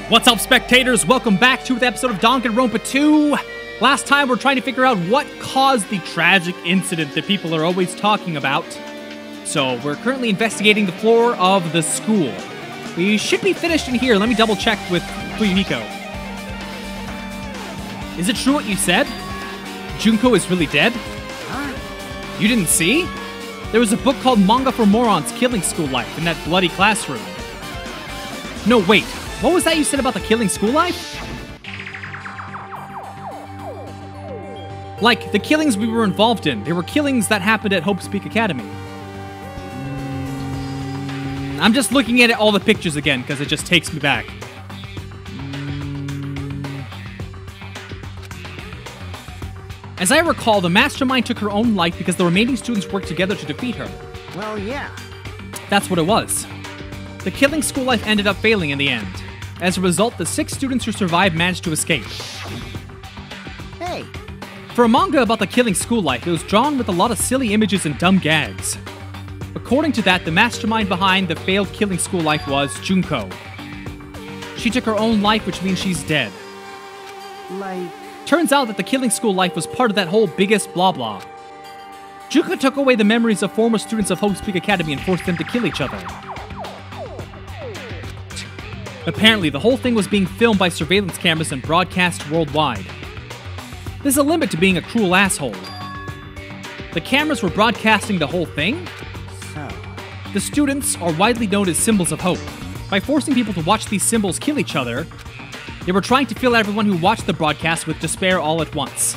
What's up, spectators? Welcome back to the episode of Danganronpa 2. Last time, we're trying to figure out what caused the tragic incident that people are always talking about. So, we're currently investigating the floor of the school. We should be finished in here. Let me double check with Fuyuhiko. Is it true what you said? Junko is really dead? You didn't see? There was a book called Manga for Morons Killing School Life in that bloody classroom. No, wait. What was that you said about the killing school life? Like, the killings we were involved in. They were killings that happened at Hope's Peak Academy. I'm just looking at all the pictures again, because it just takes me back. As I recall, the mastermind took her own life because the remaining students worked together to defeat her. Well, yeah. That's what it was. The killing school life ended up failing in the end. As a result, the 6 students who survived managed to escape. Hey. For a manga about the killing school life, it was drawn with a lot of silly images and dumb gags. According to that, the mastermind behind the failed killing school life was Junko. She took her own life, which means she's dead. Like... Turns out that the killing school life was part of that whole biggest blah blah. Junko took away the memories of former students of Hope's Peak Academy and forced them to kill each other. Apparently, the whole thing was being filmed by surveillance cameras and broadcast worldwide. There's a limit to being a cruel asshole. The cameras were broadcasting the whole thing? So... The students are widely known as symbols of hope. By forcing people to watch these symbols kill each other, they were trying to fill everyone who watched the broadcast with despair all at once.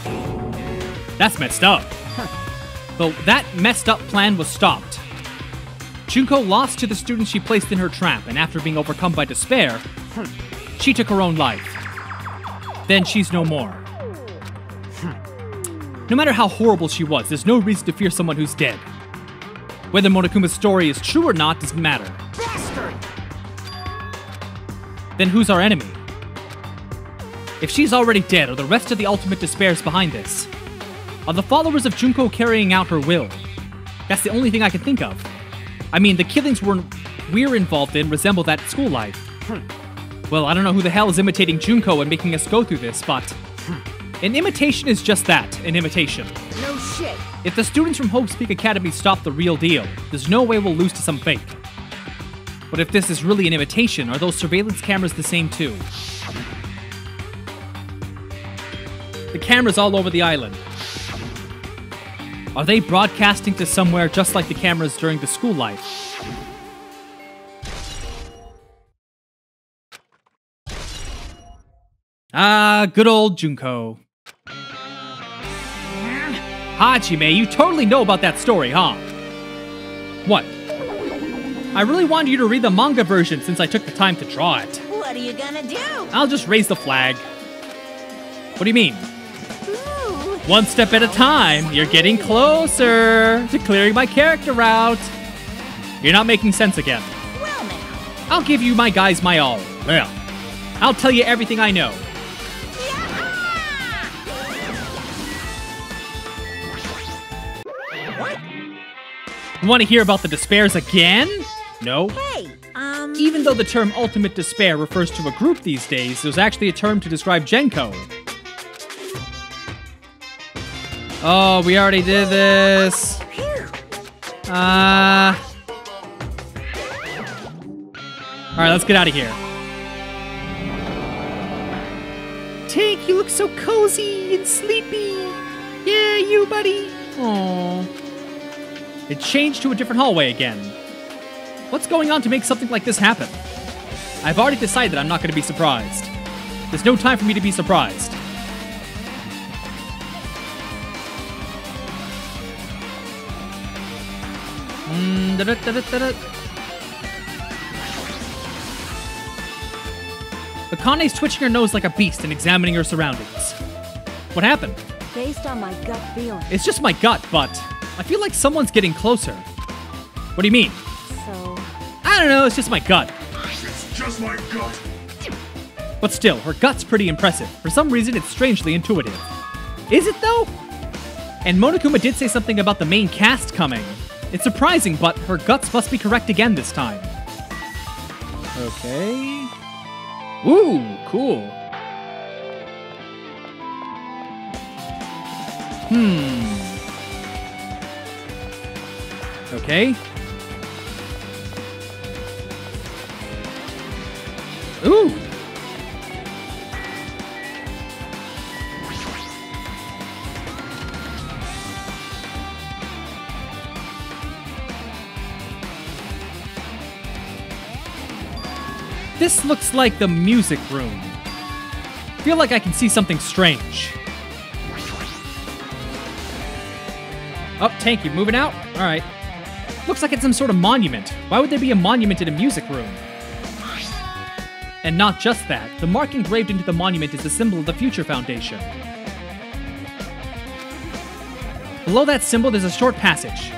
That's messed up. Though that messed up plan was stopped. Junko lost to the students she placed in her trap, and after being overcome by despair, she took her own life. Then she's no more. No matter how horrible she was, there's no reason to fear someone who's dead. Whether Monokuma's story is true or not doesn't matter. Bastard! Then who's our enemy? If she's already dead, are the rest of the ultimate despairs behind this? Are the followers of Junko carrying out her will? That's the only thing I can think of. I mean, the killings we're involved in resemble that school life. Well, I don't know who the hell is imitating Junko and making us go through this, but... An imitation is just that, an imitation. No shit. If the students from Hope's Peak Academy stop the real deal, there's no way we'll lose to some fake. But if this is really an imitation, are those surveillance cameras the same too? The cameras all over the island. Are they broadcasting to somewhere just like the cameras during the school life? Ah, good old Junko. Hajime, you totally know about that story, huh? What? I really wanted you to read the manga version since I took the time to draw it. What are you gonna do? I'll just raise the flag. What do you mean? Ooh. One step at a time. You're getting closer to clearing my character out. You're not making sense again. Well now. I'll give you my guys my all. Well, I'll tell you everything I know. What? You want to hear about the despairs again? No? Hey, Even though the term ultimate despair refers to a group these days, there's actually a term to describe Genko. Oh, we already did this. Alright, let's get out of here. Tank, you look so cozy and sleepy. Yeah, you, buddy. Aww. It changed to a different hallway again. What's going on to make something like this happen? I've already decided I'm not going to be surprised. There's no time for me to be surprised. Akane's twitching her nose like a beast and examining her surroundings. What happened? based on my gut feeling. It's just my gut, but I feel like someone's getting closer. What do you mean? So... I don't know, it's just my gut. It's just my gut. But still, her gut's pretty impressive. For some reason, it's strangely intuitive. Is it, though? And Monokuma did say something about the main cast coming. It's surprising, but her guts must be correct again this time. Okay. Ooh, cool. Okay. Ooh. This looks like the music room. Feel like I can see something strange. Oh, tank, you moving out? All right. Looks like it's some sort of monument. Why would there be a monument in a music room? And not just that, the mark engraved into the monument is the symbol of the Future Foundation. Below that symbol, there's a short passage.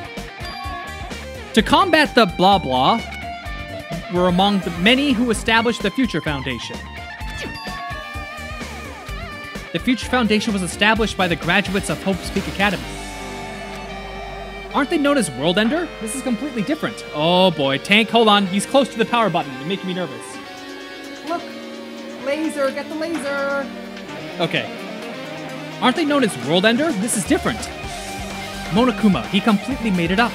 To combat the blah blah, were among the many who established the Future Foundation. The Future Foundation was established by the graduates of Hope's Peak Academy. Aren't they known as World Ender? This is completely different. Oh boy, tank, hold on. He's close to the power button. You're making me nervous. Look! Laser! Get the laser! Okay. Aren't they known as World Ender? This is different. Monokuma, he completely made it up.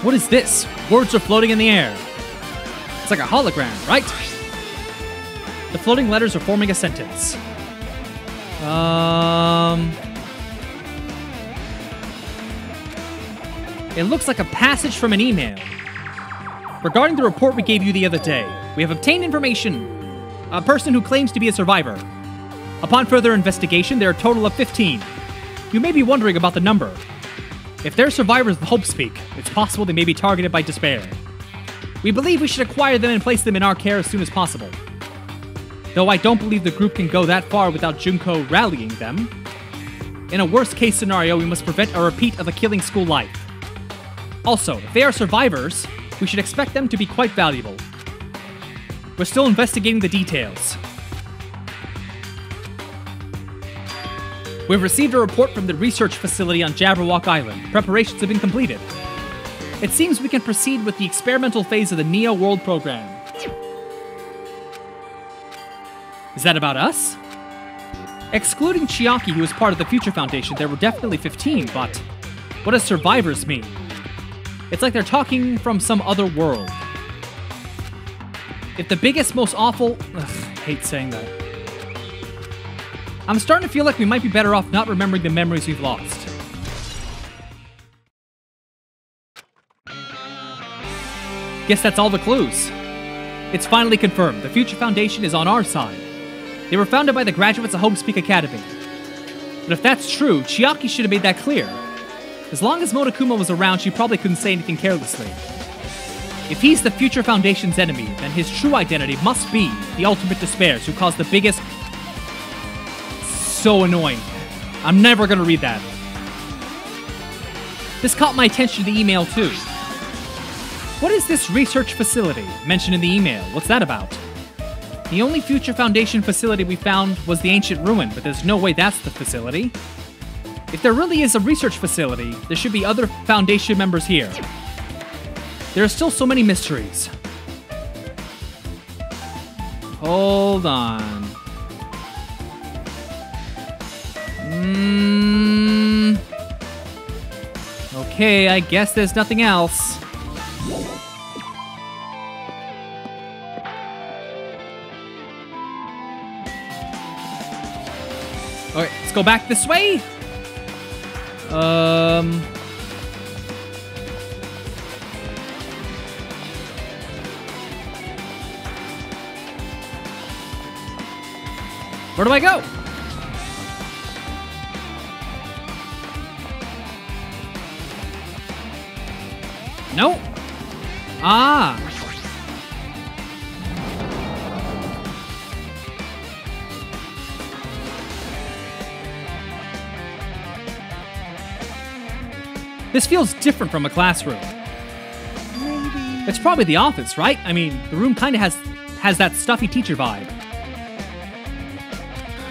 What is this? Words are floating in the air. It's like a hologram, right? The floating letters are forming a sentence. It looks like a passage from an email. Regarding the report we gave you the other day, we have obtained information. A person who claims to be a survivor. Upon further investigation, there are a total of 15. You may be wondering about the number. If they're survivors of Hope's Peak, it's possible they may be targeted by despair. We believe we should acquire them and place them in our care as soon as possible. Though I don't believe the group can go that far without Junko rallying them. In a worst-case scenario, we must prevent a repeat of a killing school life. Also, if they are survivors, we should expect them to be quite valuable. We're still investigating the details. We've received a report from the research facility on Jabberwock Island. Preparations have been completed. It seems we can proceed with the experimental phase of the Neo World program. Is that about us? Excluding Chiaki, who is part of the Future Foundation, there were definitely 15, but what does survivors mean? It's like they're talking from some other world. If the biggest, most awful... Ugh, I hate saying that. I'm starting to feel like we might be better off not remembering the memories we've lost. Guess that's all the clues. It's finally confirmed. The Future Foundation is on our side. They were founded by the graduates of Hope's Peak Academy. But if that's true, Chiaki should have made that clear. As long as Monokuma was around, she probably couldn't say anything carelessly. If he's the Future Foundation's enemy, then his true identity must be the Ultimate Despairs, who caused the biggest... So annoying. I'm never gonna read that. This caught my attention in the email too. What is this research facility mentioned in the email? What's that about? The only Future Foundation facility we found was the ancient ruin, but there's no way that's the facility. If there really is a research facility, there should be other Foundation members here. There are still so many mysteries. Hold on. Okay, I guess there's nothing else. Alright, let's go back this way. Where do I go? No. Ah. This feels different from a classroom. Maybe... It's probably the office, right? I mean, the room kind of has that stuffy teacher vibe.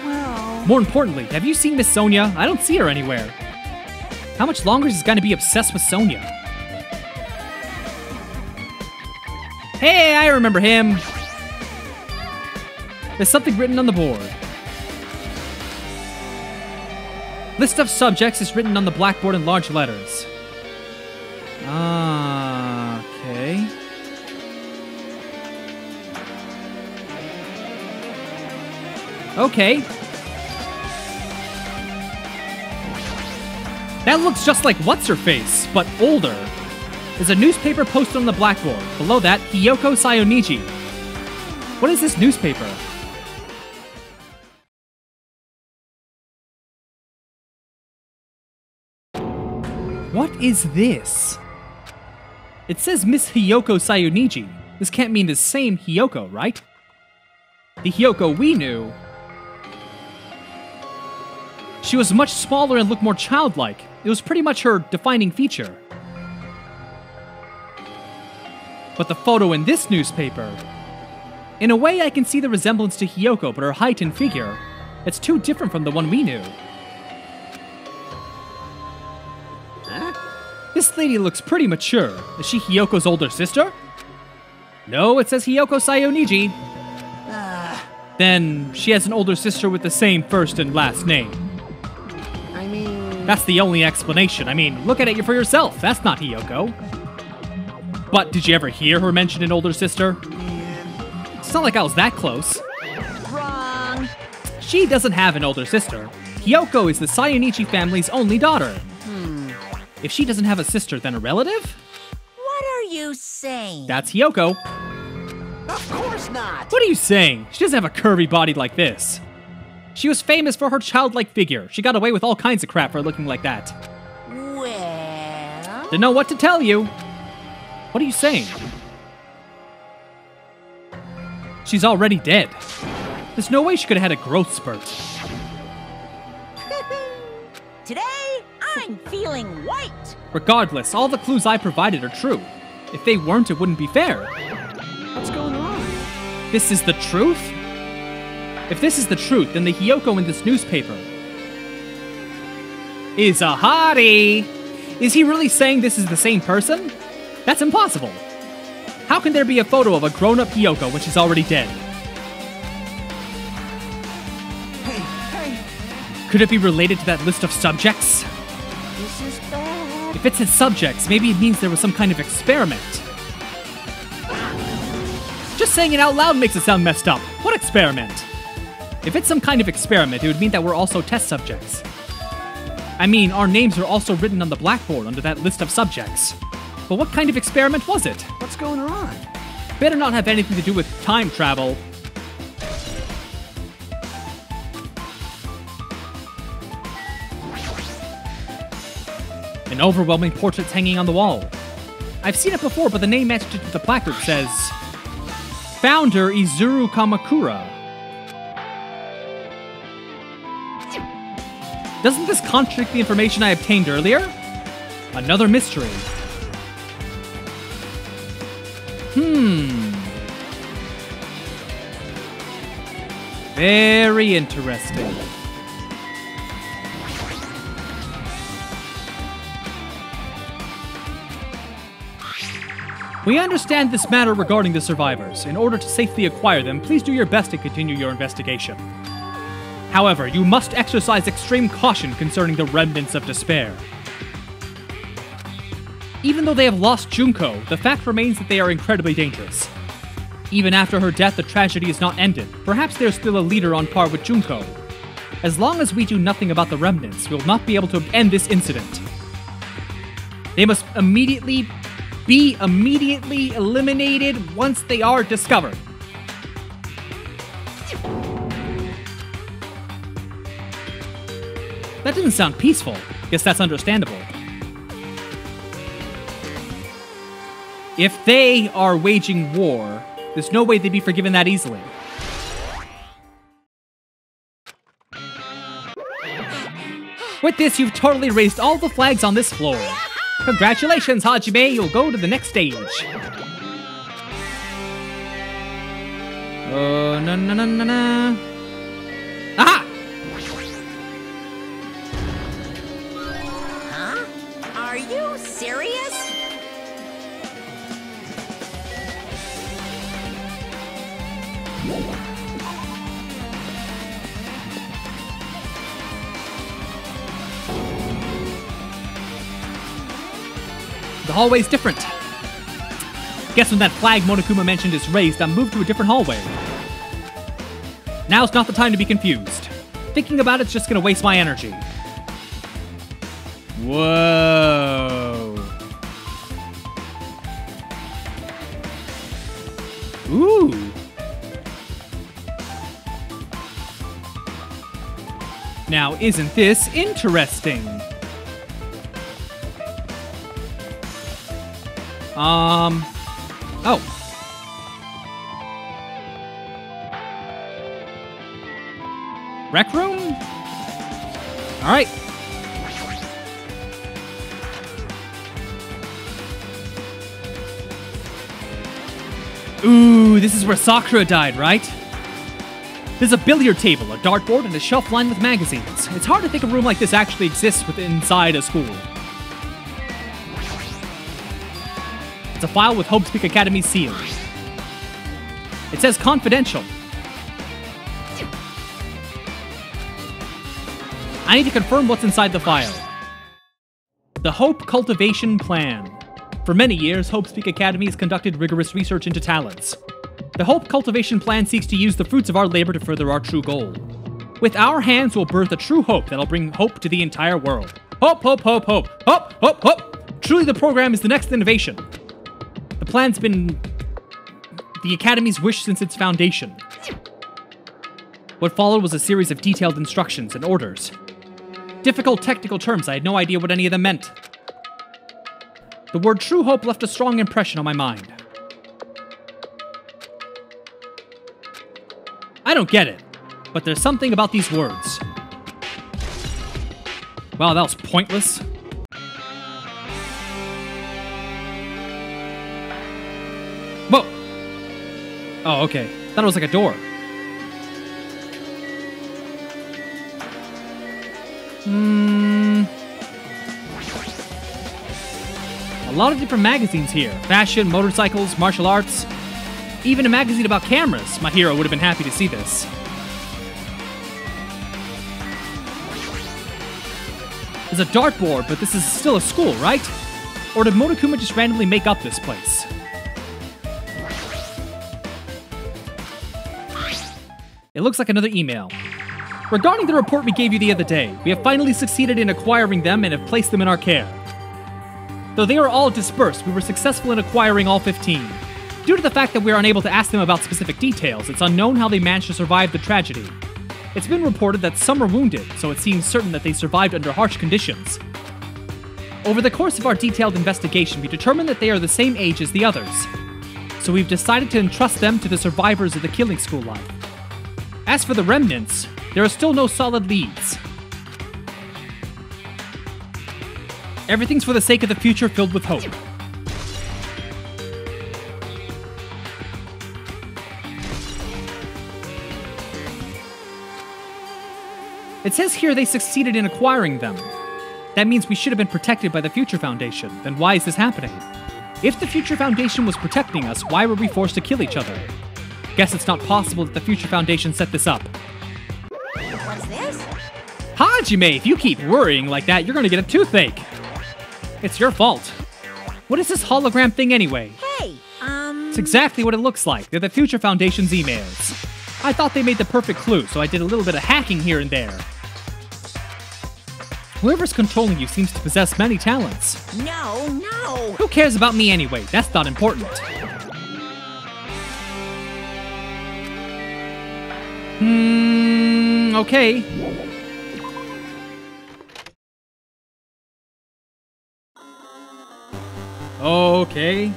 Well... More importantly, have you seen Miss Sonia? I don't see her anywhere. How much longer is he gonna be obsessed with Sonia? Hey, I remember him. There's something written on the board. List of subjects is written on the blackboard in large letters. Ah, okay. Okay. That looks just like What's-Her-Face, but older. There's a newspaper posted on the blackboard. Below that, Hiyoko Sayoniji. What is this newspaper? What is this? It says Miss Hiyoko Sayoniji. This can't mean the same Hiyoko, right? The Hiyoko we knew. She was much smaller and looked more childlike. It was pretty much her defining feature. But the photo in this newspaper... In a way, I can see the resemblance to Hiyoko, but her height and figure... It's too different from the one we knew. This lady looks pretty mature. Is she Hiyoko's older sister? No, it says Hiyoko Sayoniji. Then she has an older sister with the same first and last name. I mean... That's the only explanation. I mean, look at it for yourself. That's not Hiyoko. But did you ever hear her mention an older sister? It's not like I was that close. Wrong. She doesn't have an older sister. Hiyoko is the Sayonichi family's only daughter. If she doesn't have a sister, then a relative? What are you saying? That's Hiyoko. Of course not! What are you saying? She doesn't have a curvy body like this. She was famous for her childlike figure. She got away with all kinds of crap for looking like that. Well... Don't know what to tell you. What are you saying? She's already dead. There's no way she could have had a growth spurt. Today, I'm feeling white. Regardless, all the clues I provided are true. If they weren't, it wouldn't be fair. What's going on? This is the truth? If this is the truth, then the Hiyoko in this newspaper is a hottie. Is he really saying this is the same person? That's impossible. How can there be a photo of a grown-up Hiyoko when she's already dead? Hey! Could it be related to that list of subjects? This is bad. If it said subjects, maybe it means there was some kind of experiment. Just saying it out loud makes it sound messed up. What experiment? If it's some kind of experiment, it would mean that we're also test subjects. I mean, our names are also written on the blackboard under that list of subjects. But what kind of experiment was it? What's going on? Better not have anything to do with time travel. An overwhelming portrait's hanging on the wall. I've seen it before, but the name etched into the placard says... Founder Izuru Kamakura. Doesn't this contradict the information I obtained earlier? Another mystery. Very interesting. We understand this matter regarding the survivors. In order to safely acquire them, please do your best to continue your investigation. However, you must exercise extreme caution concerning the remnants of despair. Even though they have lost Junko, the fact remains that they are incredibly dangerous. Even after her death, the tragedy is not ended. Perhaps there's still a leader on par with Junko. As long as we do nothing about the remnants, we will not be able to end this incident. They must be immediately eliminated once they are discovered. That doesn't sound peaceful. Guess that's understandable. If they are waging war, there's no way they'd be forgiven that easily. With this, you've totally raised all the flags on this floor. Congratulations, Hajime, you'll go to the next stage. Oh, no. Aha! Huh? you serious? The hallway's different. Guess when that flag Monokuma mentioned is raised, I'm moved to a different hallway. Now's not the time to be confused. Thinking about it's just gonna waste my energy. Whoa. Ooh. Now, isn't this interesting? Oh. Rec room? Alright. Ooh, this is where Sakura died, right? There's a billiard table, a dartboard, and a shelf lined with magazines. It's hard to think a room like this actually exists inside a school. It's a file with Hope's Peak Academy's seal. It says confidential. I need to confirm what's inside the file. The Hope Cultivation Plan. For many years, Hope's Peak Academy has conducted rigorous research into talents. The Hope Cultivation Plan seeks to use the fruits of our labor to further our true goal. With our hands, we'll birth a true hope that'll bring hope to the entire world. Hope, hope, hope, hope, hope, hope, hope! Truly, the program is the next innovation. The plan's been the Academy's wish since its foundation. What followed was a series of detailed instructions and orders. Difficult technical terms, I had no idea what any of them meant. The word true hope left a strong impression on my mind. I don't get it, but there's something about these words. Wow, that was pointless. Whoa! Oh, okay. Thought it was like a door. A lot of different magazines here. Fashion, motorcycles, martial arts. Even a magazine about cameras. My hero would have been happy to see this. There's a dartboard, but this is still a school, right? Or did Monokuma just randomly make up this place? It looks like another email. Regarding the report we gave you the other day, we have finally succeeded in acquiring them and have placed them in our care. Though they are all dispersed, we were successful in acquiring all 15. Due to the fact that we are unable to ask them about specific details, it's unknown how they managed to survive the tragedy. It's been reported that some are wounded, so it seems certain that they survived under harsh conditions. Over the course of our detailed investigation, we determined that they are the same age as the others. So we've decided to entrust them to the survivors of the killing school life. As for the remnants, there are still no solid leads. Everything's for the sake of the future filled with hope. It says here they succeeded in acquiring them. That means we should have been protected by the Future Foundation. Then why is this happening? If the Future Foundation was protecting us, why were we forced to kill each other? Guess it's not possible that the Future Foundation set this up. What's this? Hajime, if you keep worrying like that, you're gonna get a toothache. It's your fault. What is this hologram thing anyway? Hey, It's exactly what it looks like. They're the Future Foundation's emails. I thought they made the perfect clue, so I did a little bit of hacking here and there. Whoever's controlling you seems to possess many talents. no. Who cares about me anyway? That's not important. Okay. Okay.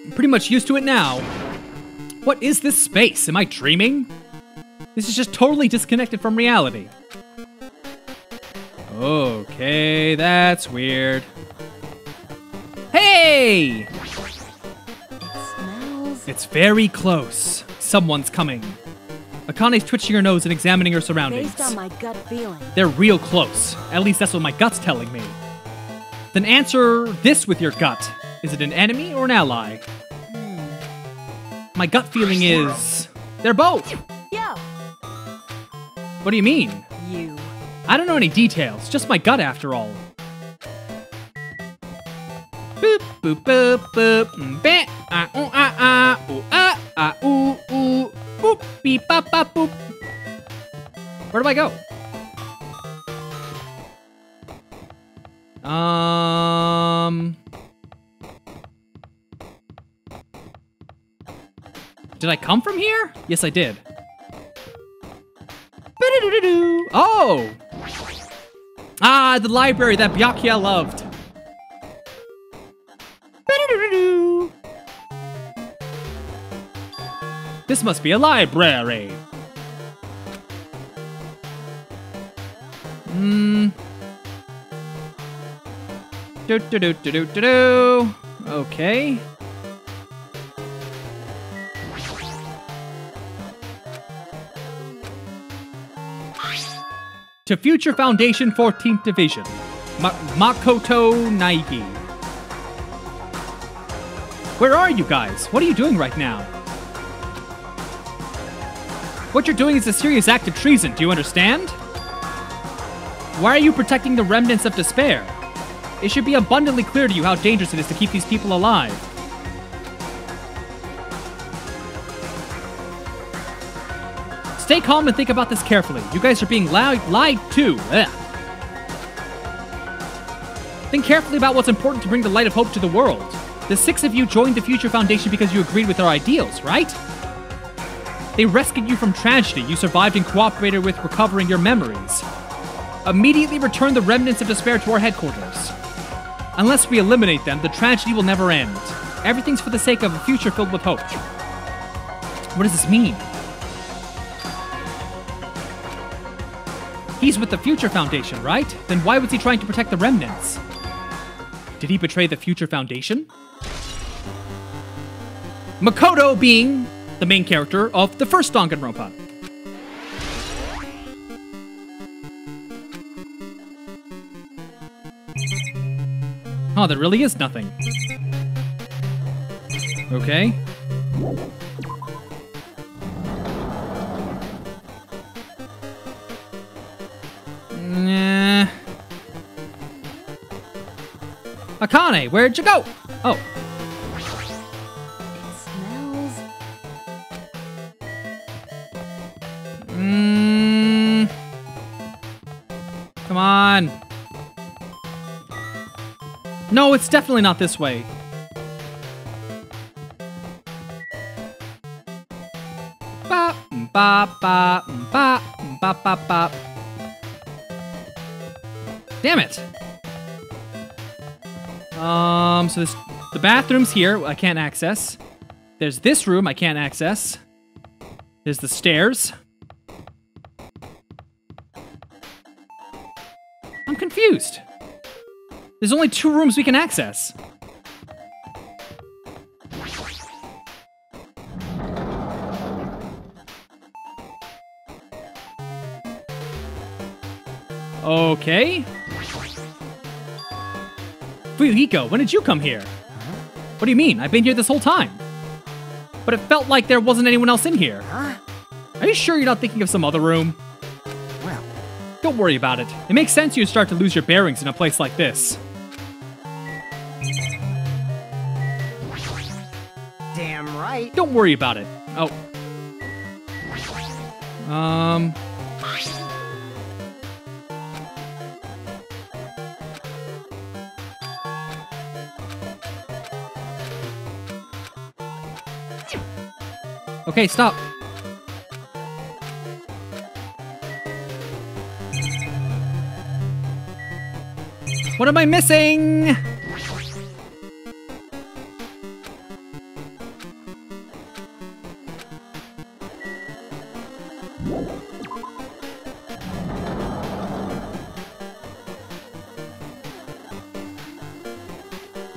I'm pretty much used to it now. What is this space? Am I dreaming? This is just totally disconnected from reality. Okay, that's weird. Hey! Smells. It's very close. Someone's coming. Akane's twitching her nose and examining her surroundings. Based on my gut feeling. They're real close. At least that's what my gut's telling me. Then answer this with your gut. Is it an enemy or an ally? My gut feeling is... they're both! Yo! What do you mean? You. I don't know any details, just my gut after all. Boop, boop, boop, boop, ba, ah, ooh, ah, ah, ooh, ah, ooh, ooh, boop, beep, bop, bop, boop. Where do I go? Did I come from here? Yes, I did. Oh! Ah, the library that Byakuya loved. This must be a library. Okay. To Future Foundation 14th Division. Makoto Naigi. Where are you guys? What are you doing right now? What you're doing is a serious act of treason, do you understand? Why are you protecting the remnants of despair? It should be abundantly clear to you how dangerous it is to keep these people alive. Stay calm and think about this carefully. You guys are being lied to. Ugh. Think carefully about what's important to bring the light of hope to the world. The 6 of you joined the Future Foundation because you agreed with our ideals, right? They rescued you from tragedy. You survived and cooperated with recovering your memories. Immediately return the remnants of despair to our headquarters. Unless we eliminate them, the tragedy will never end. Everything's for the sake of a future filled with hope. What does this mean? He's with the Future Foundation, right? Then why was he trying to protect the remnants? Did he betray the Future Foundation? Makoto being the main character of the first Danganronpa. Oh, there really is nothing. Okay. Nah. Akane, where'd you go? Oh. It smells. Come on. No, it's definitely not this way. Ba ba ba ba ba ba ba. Damn it. So there's the bathroom's here, I can't access. There's this room I can't access. There's the stairs. I'm confused. There's only 2 rooms we can access. Okay. Fuyuhiko, when did you come here? What do you mean? I've been here this whole time. But it felt like there wasn't anyone else in here. Are you sure you're not thinking of some other room? Well, Don't worry about it. It makes sense you start to lose your bearings in a place like this. damn right. Don't worry about it. Oh. Okay, stop. What am I missing?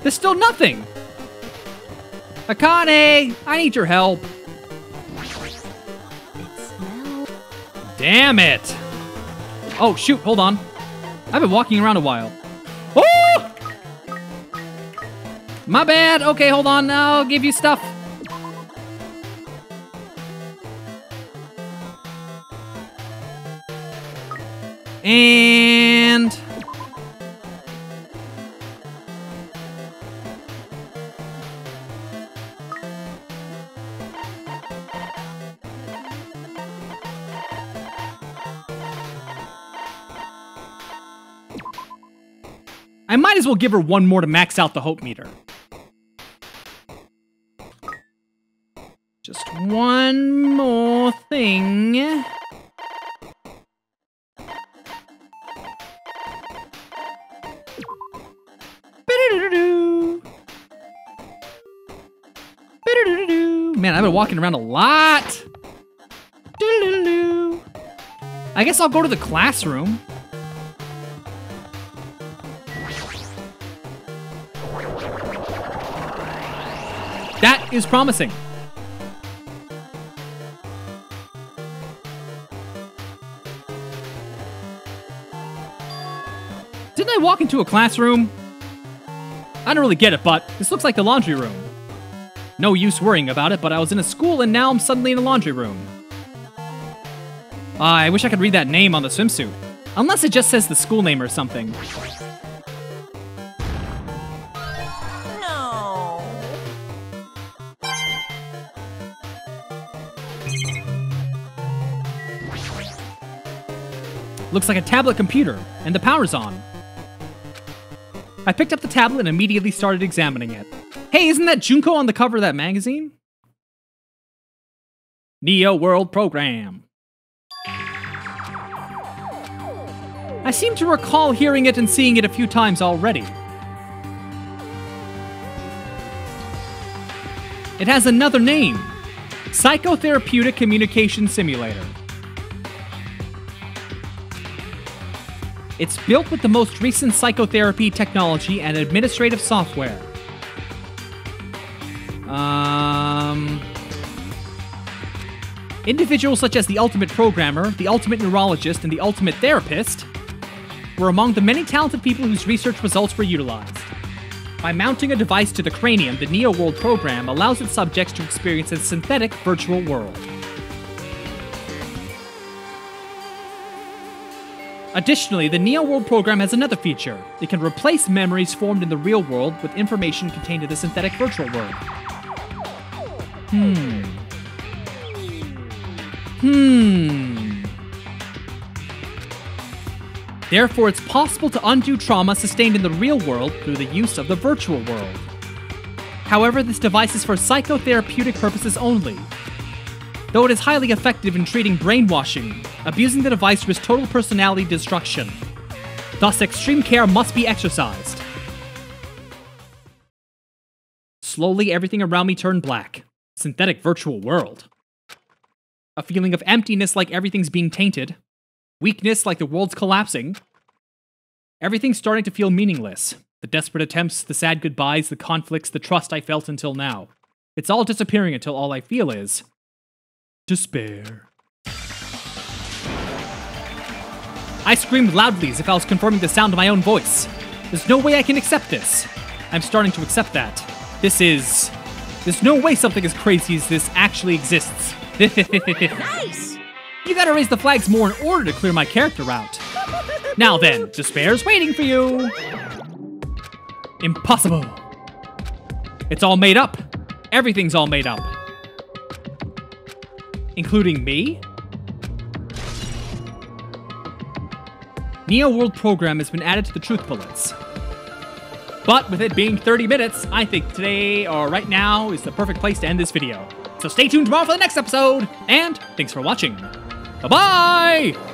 There's still nothing. Akane, I need your help. It smells. Damn it! Oh, shoot, hold on. I've been walking around a while. Oh! My bad. Okay, hold on. I'll give you stuff. And... I might as well give her one more to max out the hope meter. Just one more thing. Man, I've been walking around a lot. I guess I'll go to the classroom. That is promising. Didn't I walk into a classroom? I don't really get it, but this looks like the laundry room. No use worrying about it, but I was in a school and now I'm suddenly in a laundry room. I wish I could read that name on the swimsuit. Unless it just says the school name or something. No. Looks like a tablet computer, and the power's on. I picked up the tablet and immediately started examining it. Hey, isn't that Junko on the cover of that magazine? Neo World Program. I seem to recall hearing it and seeing it a few times already. It has another name. Psychotherapeutic Communication Simulator. It's built with the most recent psychotherapy technology and administrative software. Individuals such as the Ultimate Programmer, the Ultimate Neurologist, and the Ultimate Therapist were among the many talented people whose research results were utilized. By mounting a device to the cranium, the Neo World program allows its subjects to experience a synthetic virtual world. Additionally, the Neo World program has another feature. It can replace memories formed in the real world with information contained in the synthetic virtual world. Therefore, it's possible to undo trauma sustained in the real world through the use of the virtual world. However, this device is for psychotherapeutic purposes only. Though it is highly effective in treating brainwashing, abusing the device risks total personality destruction. Thus, extreme care must be exercised. Slowly, everything around me turned black. Synthetic virtual world. A feeling of emptiness like everything's being tainted. Weakness like the world's collapsing. Everything's starting to feel meaningless. The desperate attempts, the sad goodbyes, the conflicts, the trust I felt until now. It's all disappearing until all I feel is... despair. I screamed loudly as if I was confirming the sound of my own voice. There's no way I can accept this. I'm starting to accept that. There's no way something as crazy as this actually exists. Nice! You gotta raise the flags more in order to clear my character out. Now then, despair's waiting for you. Impossible. It's all made up. Everything's all made up. Including me? Neo World program has been added to the truth bullets. But with it being 30 minutes, I think today, or right now, is the perfect place to end this video. So stay tuned tomorrow for the next episode, and thanks for watching. Bye-bye!